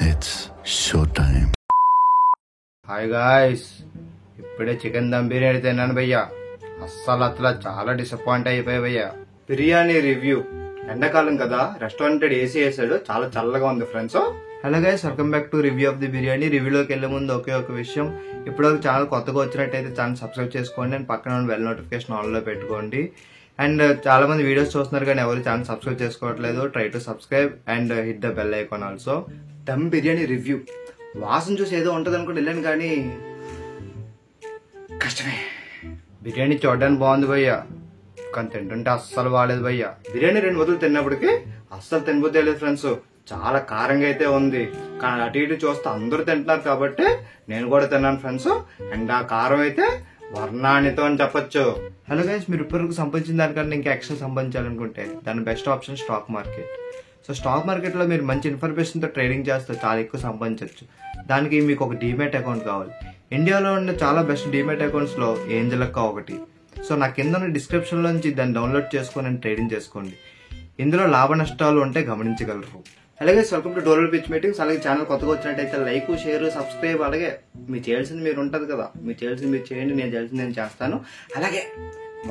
It's showtime. Hi guys, ఇప్పుడే chicken dum biryani తిన్నాను భయ్యా. అస్సలు చాలా డిసప్పాయింట్ అయిపోయాయి భయ్యా. బిర్యానీ రివ్యూ. ఎండాకాలం కదా, రెస్టారెంట్ ఏసీ వేసాడు, చాలా చల్లగా ఉంది friends. Hello guys, welcome back to review of the biryani. రివ్యూలోకి వెళ్లే ముందు ఒకే ఒక విషయం, ఇప్పుడు ఛానల్ కొత్తగా వచ్చినట్టయితే ఛానల్ సబ్స్క్రైబ్ చేసుకోండి అండ్ పక్కన బెల్ నోటిఫికేషన్ ఆన్ లో పెట్టుకోండి. అండ్ చాలా మంది వీడియోస్ చూస్తున్నారు కానీ ఎవరు ఛానల్ సబ్స్క్రైబ్ చేసుకోవట్లేదు. Try to subscribe and hit the bell icon also. Dum biryani review. వాసన చూసి ఏదో ఉంటది అనుకుంటే వెళ్ళాను కానీ కష్టమే. బిర్యానీ చూడడానికి బాగుంది భయ్యా, కానీ తింటుంటే అస్సలు బాగాలేదు భయ్యా. బిర్యానీ 2 వదులు తిన్నప్పటికీ అస్సలు తినబుద్ధి లేదు ఫ్రెండ్స్. చాలా కారంగా అయితే ఉంది, కానీ అటు ఇటు చూస్తే అందరూ తింటున్నారు కాబట్టి నేను కూడా తిన్నాను ఫ్రెండ్స్. అండ్ ఆ కారం అయితే వర్ణానితో అని చెప్పొచ్చు. హలో గైస్, మీరు ఇప్పటివరకు సంపాదించిన దానికన్నా ఇంకా ఎక్స్ట్రా సంపాదించాలనుకుంటే దాని best option stock market. So stock market లో మీరు మంచి ఇన్ఫర్మేషన్ తో ట్రేడింగ్ చేస్తే చాలా ఎక్కువ సంపాదించవచ్చు. దానికి మీకు ఒక డీమ్యాట్ అకౌంట్ కావాలి. ఇండియాలో ఉన్న చాలా బెస్ట్ డీమ్యాట్ అకౌంట్స్ లో ఏంజల్ అక్క ఒకటి. సో నా కింద డిస్క్రిప్షన్ లోంచి దాన్ని డౌన్లోడ్ చేసుకొని ట్రేడింగ్ చేసుకోండి. ఇందులో లాభ నష్టాలు ఉంటే గమనించగలరు. అలాగే వెల్కమ్ టు డోలర్ పిచ్ మీటింగ్స్. అలాగే ఛానల్ కొత్తగా వచ్చినట్టయితే లైక్, షేర్, సబ్స్క్రైబ్. అలాగే మీరు చేయాల్సింది మీరు ఉంటుంది కదా, మీరు చేయాల్సింది మీరు చేయండి, నేను చేయాల్సింది నేను చేస్తాను. అలాగే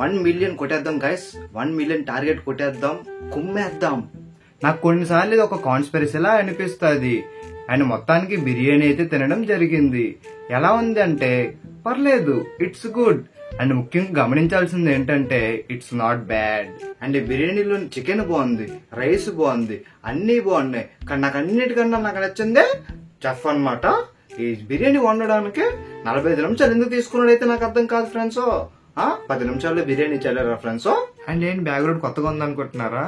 1 మిలియన్ కొట్టేద్దాం గైస్, 1 మిలియన్ టార్గెట్ కొట్టేద్దాం, కుమ్మేద్దాం. నాకు కొన్నిసార్లు ఇది ఒక కాన్స్పిరసీలా అనిపిస్తుంది. అండ్ మొత్తానికి బిర్యానీ అయితే తినడం జరిగింది. ఎలా ఉంది అంటే పర్లేదు, ఇట్స్ గుడ్. అండ్ ముఖ్యంగా గమనించాల్సింది ఏంటంటే ఇట్స్ నాట్ బ్యాడ్. అండ్ బిర్యానీలో చికెన్ బాగుంది, రైస్ బాగుంది, అన్ని బాగున్నాయి. కానీ నాకు అన్నిటికన్నా నాకు నచ్చిందే చెఫ్ అన్నమాట. ఈ బిర్యానీ వండడానికి 45 నిమిషాలు ఎందుకు తీసుకున్నాడు అయితే నాకు అర్థం కాదు ఫ్రెండ్స్. 10 నిమిషాల్లో బిర్యానీ చెల్లరా ఫ్రెండ్స్. అండ్ ఏంటి బ్యాక్గ్రౌండ్ కొత్తగా ఉందనుకుంటున్నారా?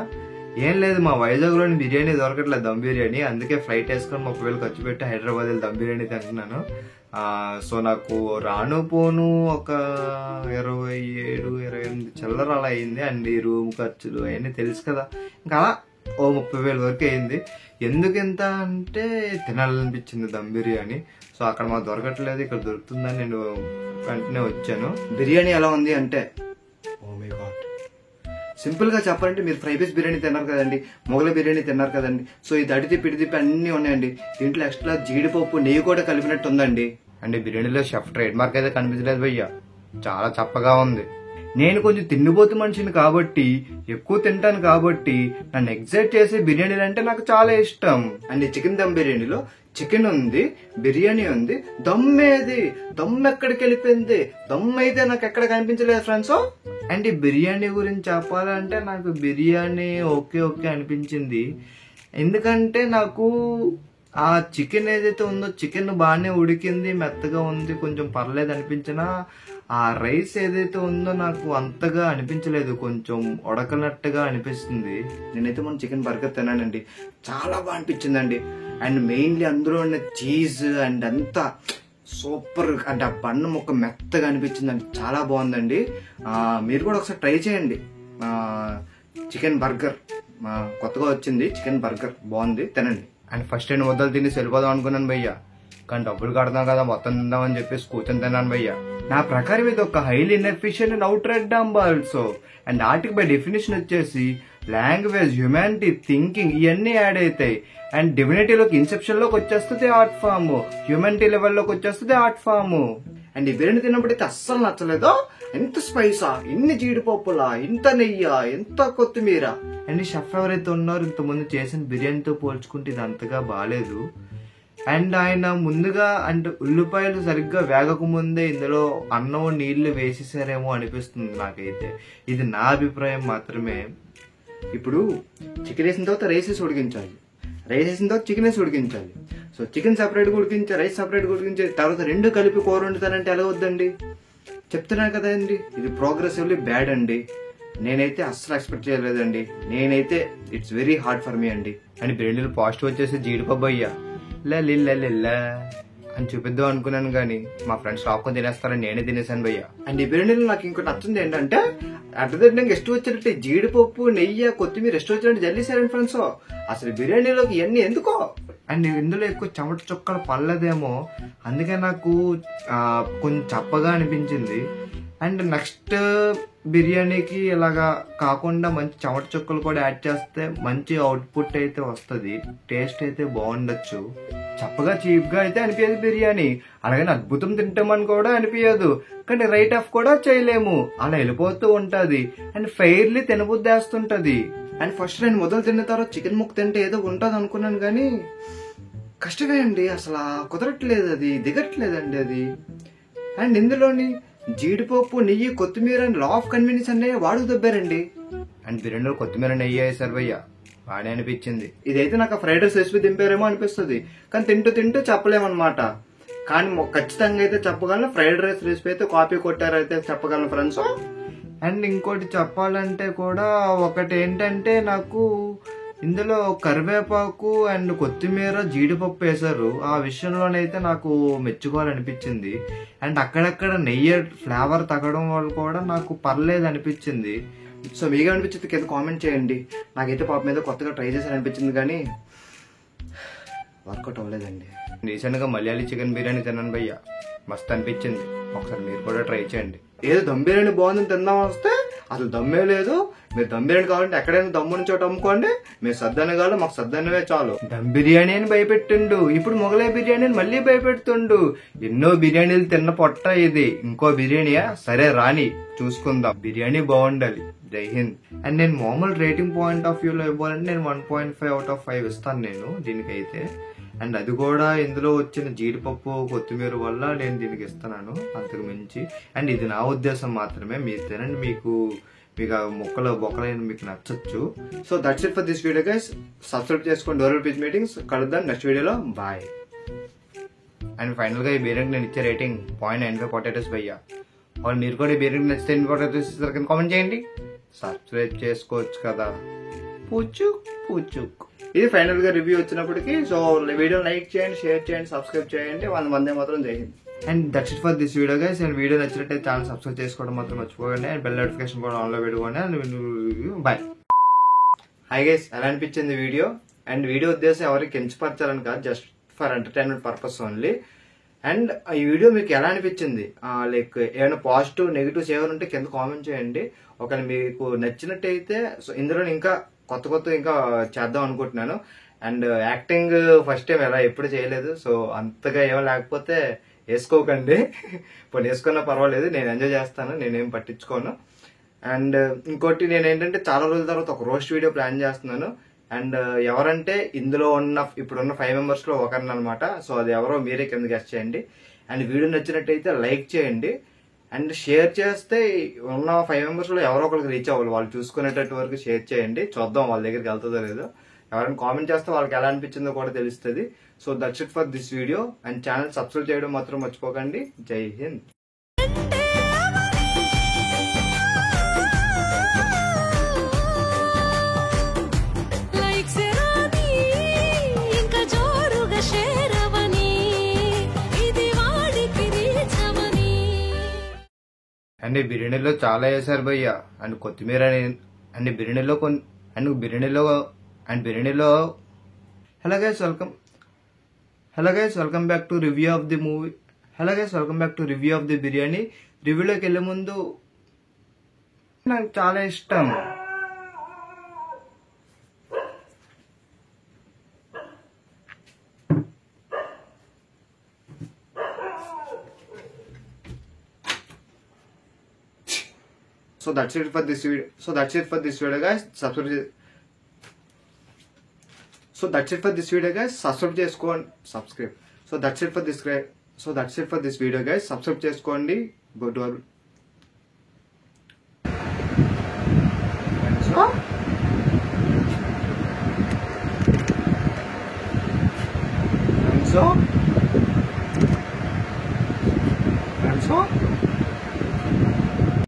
ఏం లేదు, మా వైజాగ్ లోని బిర్యానీ దొరకట్లేదు, దమ్ బిర్యానీ. అందుకే ఫ్లైట్ వేసుకొని 30,000 ఖర్చు పెట్టి హైదరాబాద్ వెళ్ళి దమ్ బిర్యానీ తింటున్నాను. సో నాకు రాను పోను ఒక 27-28 చిల్లర అలా అయింది. అండ్ ఈ రూమ్ ఖర్చులు అవన్నీ తెలుసు కదా, ఇంకా అలా 30,000 వరకు అయింది. ఎందుకు ఎంత అంటే తినాలనిపించింది దమ్ బిర్యానీ. సో అక్కడ మాకు దొరకట్లేదు, ఇక్కడ దొరుకుతుందని నేను వెంటనే వచ్చాను. బిర్యానీ ఎలా ఉంది అంటే ఓ మై గాడ్, సింపుల్ గా చెప్పాలంటే మీరు ఫ్రై పీస్ బిర్యానీ తిన్నారు కదండి, మొగల బిర్యానీ తిన్నారు కదండి. సో ఇది అడితిప్పి ఇడితిప్పి అన్ని ఉన్నాయండి. దీంట్లో ఎక్స్ట్రా జీడిపప్పు, నెయ్యి కూడా కలిపినట్టు ఉందండి. అండ్ బిర్యానీలో షెఫ్ ట్రేడ్ మార్క్ అయితే కనిపించలేదు భయ్యా, చాలా చప్పగా ఉంది. నేను కొంచెం తిండిపోతు మనిషిని కాబట్టి, ఎక్కువ తింటాను కాబట్టి నన్ను ఎగ్జైట్ చేసే బిర్యానీలు అంటే నాకు చాలా ఇష్టం. అండ్ చికెన్ దమ్ బిర్యానీలో చికెన్ ఉంది, బిర్యానీ ఉంది, దమ్ ఏది, దమ్ ఎక్కడికి వెళ్ళిపోయింది? దమ్ అయితే నాకు ఎక్కడ కనిపించలేదు ఫ్రెండ్స్. అండ్ ఈ బిర్యానీ గురించి చెప్పాలంటే నాకు బిర్యానీ ఓకే అనిపించింది. ఎందుకంటే నాకు ఆ చికెన్ ఏదైతే ఉందో చికెన్ బాగానే ఉడికింది, మెత్తగా ఉంది, కొంచెం పర్లేదు అనిపించినా ఆ రైస్ ఏదైతే ఉందో నాకు అంతగా అనిపించలేదు, కొంచెం ఉడకనట్టుగా అనిపిస్తుంది. నేనైతే మన చికెన్ బర్గర్ తిన్నానండి, చాలా బాగా అనిపించిందండి. అండ్ మెయిన్లీ అందులో ఉన్న చీజ్ అండ్ అంతా సూపర్. అంటే ఆ బన్ను ముక్క మెత్తగా అనిపించిందండి, చాలా బాగుందండి. మీరు కూడా ఒకసారి ట్రై చేయండి. చికెన్ బర్గర్ కొత్తగా వచ్చింది, చికెన్ బర్గర్ బాగుంది, తినండి. అండ్ ఫస్ట్ నేను ముద్దలు తినేసి వెళ్ళిపోదాం అనుకున్నాను భయ్యా, కానీ డబ్బులు కడతాం కదా మొత్తం తిందామని చెప్పేసి కూర్చొని తిన్నాను భయ్యా. నా ప్రకారం ఇది ఒక highly inefficient and out right dumb also. And Arctic by definition వచ్చేసి లాంగ్వేజ్, హ్యూమానిటీ, థింకింగ్ ఇవన్నీ యాడ్ అవుతాయి. అండ్ డివినిటీలోకి, ఇన్సెప్షన్ లోకి వచ్చేస్తుంది ఆర్ట్ ఫామ్, హ్యూమానిటీ లెవెల్లోకి వచ్చేస్తుంది ఆర్ట్ ఫామ్. అండ్ ఈ బిర్యానీ తిన్నప్పుడైతే అస్సలు నచ్చలేదు. ఎంత స్పైసా, ఇన్ని జీడిపప్పులా, ఇంత నెయ్యా, ఎంత కొత్తిమీర. అండ్ షెఫ్ ఎవరైతే ఉన్నారో ఇంతకుముందు చేసిన బిర్యానీతో పోల్చుకుంటే ఇది అంతగా బాగాలేదు. అండ్ ఆయన ముందుగా అంటే ఉల్లిపాయలు సరిగ్గా వేగక ముందే ఇందులో అన్నం, నీళ్లు వేసేసారేమో అనిపిస్తుంది నాకైతే. ఇది నా అభిప్రాయం మాత్రమే. ఇప్పుడు చికెన్ వేసిన తర్వాత రైస్ వేసి ఉడికించాలి, రైస్ వేసిన తర్వాత చికెన్ వేసి ఉడికించాలి. సో చికెన్ సపరేట్గా ఉడికించాలి, రైస్ సపరేట్గా ఉడికించాలి, తర్వాత 2 కలిపి కూర వండుతానంటే ఎలా వద్దండి? చెప్తున్నాను కదండి, ఇది ప్రోగ్రెసివ్లీ బ్యాడ్ అండి. నేనైతే అస్సలు ఎక్స్పెక్ట్ చేయలేదండి. నేనైతే it's very hard for me అండి. అండ్ బిర్యానీలో పాజిటివ్ వచ్చేసి జీడిపప్పు అయ్యా లల్లా అని చూపిద్దాం అనుకున్నాను కానీ మా ఫ్రెండ్స్ షాప్కొని తినేస్తారని నేనే తినేసాను భయ్యా. అండ్ ఈ బిర్యానీలో నాకు ఇంకోటి నచ్చింది ఏంటంటే అడ్డదిడ్డంగా ఇష్టం వచ్చినట్టు జీడిపప్పు, నెయ్యి, కొత్తిమీర ఇష్టం వచ్చినట్టు జల్లిసారండి ఫ్రెండ్స్. అసలు బిర్యానీలోకి ఇవన్నీ ఎందుకో. అండ్ ఇందులో ఎక్కువ చెమట చుక్కలు పడలేదేమో, అందుకే నాకు కొంచెం చప్పగా అనిపించింది. అండ్ నెక్స్ట్ బిర్యానీకి ఇలాగా కాకుండా మంచి చెమట చుక్కలు కూడా యాడ్ చేస్తే మంచి అవుట్పుట్ అయితే వస్తుంది, టేస్ట్ అయితే బాగుండొచ్చు. చప్పగా చీప్ గా అయితే అనిపించదు బిర్యానీ, అలాగని అద్భుతం తింటామని కూడా అనిపించదు, కానీ రైట్ ఆఫ్ కూడా చేయలేము, అలా వెళ్ళిపోతూ ఉంటది. అండ్ ఫెయిర్లీ తినబుద్దేస్తుంటది. అండ్ ఫస్ట్ నేను మొదలు తిన్న తర్వాత చికెన్ ముక్క తింటే ఏదో ఉంటది అనుకున్నాను, కానీ కష్టమే అండి, అసలు కుదరట్లేదు, అది దిగట్లేదండి అది. అండ్ ఇందులోని జీడిపప్పు, నెయ్యి, కొత్తిమీర అండ్ లా ఆఫ్ కన్వీనియన్స్ అనే వాడుకు దొబ్బారండి. అండ్ బిర్యానీలో కొత్తిమీర, నెయ్యి వేసారు భయ్య, బాగానే అనిపించింది. ఇదైతే నాకు ఫ్రైడ్ రైస్ రెసిపీ దింపారేమో అనిపిస్తుంది, కానీ తింటూ తింటూ చెప్పలేమన్నమాట. కానీ ఖచ్చితంగా అయితే చెప్పగలను, ఫ్రైడ్ రైస్ రెసిపీ అయితే కాపీ కొట్టారైతే చెప్పగలను ఫ్రెండ్స్. అండ్ ఇంకోటి చెప్పాలంటే కూడా ఒకటి ఏంటంటే, నాకు ఇందులో కరివేపాకు అండ్ కొత్తిమీర, జీడిపప్పు వేశారు, ఆ విషయంలోనైతే నాకు మెచ్చుకోవాలనిపించింది. అండ్ అక్కడక్కడ నెయ్యి ఫ్లేవర్ తగ్గడం వల్ల కూడా నాకు పర్లేదు అనిపించింది. సో మీకు అనిపించింది కింద కామెంట్ చేయండి. నాకైతే పాప మీద కొత్తగా ట్రై చేశాను అనిపించింది, కానీ వర్కౌట్ అవ్వలేదండి. రీసెంట్ గా మలయాళీ చికెన్ బిర్యానీ తిన్నాను భయ్య, మస్తు అనిపించింది, ఒకసారి మీరు కూడా ట్రై చేయండి. ఏదో దమ్ బిర్యానీ బాగుందని తిందాం వస్తే అసలు దమ్మే లేదు. మీరు దమ్ బిర్యానీ కావాలంటే ఎక్కడైనా దమ్ముని చోట అమ్ముకోండి, మీరు సద్దన్న కావాలి, మాకు సద్దన్నవే చాలు. దమ్ బిర్యానీ అని భయపెట్టిండు, ఇప్పుడు మొగలై బిర్యానీ అని మళ్ళీ భయపెడుతుండు. ఎన్నో బిర్యానీలు తిన్న పొట్ట ఇది, ఇంకో బిర్యానీయా? సరే రాని, చూసుకుందాం, బిర్యానీ బాగుండాలి. జై హింద్. అండ్ నేను మామూలు రేటింగ్ పాయింట్ ఆఫ్ వ్యూలో ఇవ్వాలంటే నేను 1.5 out of 5 ఇస్తాను నేను దీనికైతే. అండ్ అది కూడా ఇందులో వచ్చిన జీడిపప్పు, కొత్తిమీర వల్ల నేను దీనికి ఇస్తున్నాను, అంతకు మించి. అండ్ ఇది నా ఉద్దేశం మాత్రమే, మీరు తినండి, మీకు ముక్కలు బొక్కలైన మీకు నచ్చచ్చు. So that's it for this video guys. Subscribe చేసుకోండి డోరల్ పీచ్ మీటింగ్స్. కలుద్దాం నెక్స్ట్ వీడియోలో, బాయ్. అండ్ ఫైనల్ గా ఈ బిర్యానీకి నేను ఇచ్చే రేటింగ్ 0.95 పొటాటోస్ భయ్యా. వాళ్ళు మీరు కూడా ఈ బిర్యానీ నచ్చితే ఎన్ని పొటాటోస్ ఇస్తారు కింద కామెంట్ చేయండి. సబ్స్క్రైబ్ చేసుకోవచ్చు కదా, పూచుక్. ఇది ఫైనల్ గా రివ్యూ వచ్చినప్పటికీ. సో వీడియో లైక్ చేయండి, షేర్ చేయండి, సబ్స్క్రైబ్ చేయండి. వందే మాత్రం చేయండి. And that's it for this video guys. And video నచ్చినట్టయితే ఛానల్ సబ్స్క్రైబ్ చేసుకోవడం మాత్రం మర్చిపోకండి. అండ్ బెల్ నోటిఫికేషన్ కూడా ఆన్ లో పెట్టుకోండి. And bye. హాయ్ గైస్, ఎలా అనిపించింది వీడియో? అండ్ వీడియో ఉద్దేశం ఎవరికి కించపరచాలని కాదు, just for entertainment purpose only. And ఈ వీడియో మీకు ఎలా అనిపించింది, లైక్ ఏమైనా పాజిటివ్ నెగిటివ్స్ ఏమైనా ఉంటే కింద కామెంట్ చేయండి. ఒకవేళ మీకు నచ్చినట్టయితే సో ఇందులో ఇంకా కొత్త ఇంకా చేద్దాం అనుకుంటున్నాను. అండ్ యాక్టింగ్ ఫస్ట్ టైం ఎలా ఎప్పుడు చేయలేదు, సో అంతగా ఏమో లేకపోతే వేసుకోకండి, ఇప్పుడు వేసుకున్నా పర్వాలేదు, నేను ఎంజాయ్ చేస్తాను, నేనేం పట్టించుకోను. అండ్ ఇంకోటి నేను ఏంటంటే చాలా రోజుల తర్వాత ఒక రోస్ట్ వీడియో ప్లాన్ చేస్తున్నాను. అండ్ ఎవరంటే ఇందులో ఇప్పుడున్న 5 members లో ఒకరినమాట. సో అది ఎవరో మీరే కింద గెస్ట్ చేయండి. అండ్ వీడియో నచ్చినట్టయితే లైక్ చేయండి అండ్ షేర్ చేస్తే ఉన్న 5 members లో ఎవరో ఒకరికి రీచ్ అవ్వాలి, వాళ్ళు చూసుకునేటట్టు వరకు షేర్ చేయండి. చూద్దాం వాళ్ళ దగ్గరికి వెళ్తుందో లేదో. ఎవరైనా కామెంట్ చేస్తే వాళ్ళకి ఎలా అనిపించిందో కూడా తెలుస్తుంది. So that's it for this video. And channel subscribe చేయడం మాత్రం మర్చిపోకండి. జై హింద్. అండ్ బిర్యానీలో చాలా వేసారు భయ్య. అండ్ కొత్తిమీర అండ్ బిర్యానీలో hello guys welcome back to review of the movie. Welcome back to review of the biryani. రివ్యూలోకి వెళ్లే ముందు నాకు చాలా ఇష్టం So that's it for this video. Guys. Subscribe. So that's it for this video, guys. Subscribe చేసుకోండి. So that's it for this video, guys. Subscribe చేసుకోండి. Go to our so